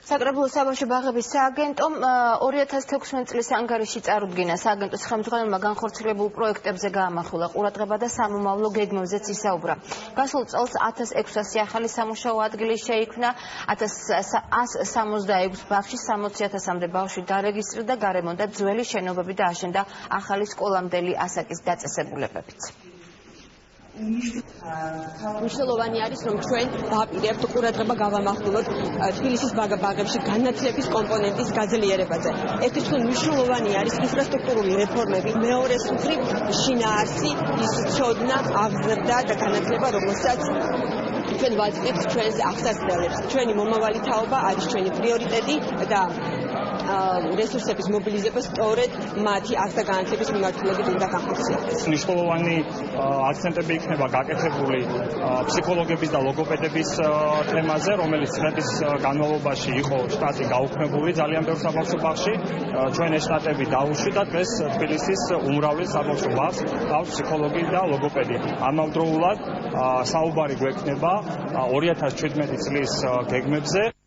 საკრებულოს საბავშვო ბაღების სააგენტომ 2016 წლის ანგარიში წარუდგინა. სააგენტოს ხელმძღვანელმა განხორციელებულ პროექტებზე გაამახვილა ყურადღება და სამომავლო გეგმებზეც ისაუბრა. გასულ წელს 1600 ახალი სამუშაო ადგილი შეიქმნა, 1166 ბაღში 60,000-მდე ბავშვი დარეგისტრირდა, გარემონტდა ძველი შენობები და აშენდა ახალი სკოლამდელი ასაკის დაწესებულებებიც. მნიშვნელოვანი არის, რომ ჩვენ ვაპირებთ ყურადღება გავამახვილოთ თბილისის ბაღებში განათლების კომპონენტის გაძლიერებაზე. ერთ-ერთი მნიშვნელოვანი არის ინფრასტრუქტურული რეფორმები, მეორეს მხრივ შინაარსი, ის ცოდნა, აღზრდა და განათლება, რომელსაც ჩვენ ვაწყებთ ჩვენს აღსასწრებლებს. ჩვენი მომავალი თაობა არის ჩვენი პრიორიტეტი და რესურსების მობილიზება სწორედ მათი აღზრდა განათლების მიმართულებით უნდა განხორციელდეს. მნიშვნელოვანი აქცენტები იქნება გაკეთებული ფსიქოლოგების და ლოგოპედების თემაზე, რომელიც წლების განმავლობაში იყო შტატი გაუქმებული ძალიან ბევრ საბავშვო ბაღში. ჩვენ ეს შტატები დაუშვით და დღეს თბილისის უმრავლეს საბავშვო ბაღს ჰყავს ფსიქოლოგი და ლოგოპედი. ამავდროულად საუბარი გვექნება 2017 წლის გეგმებზე.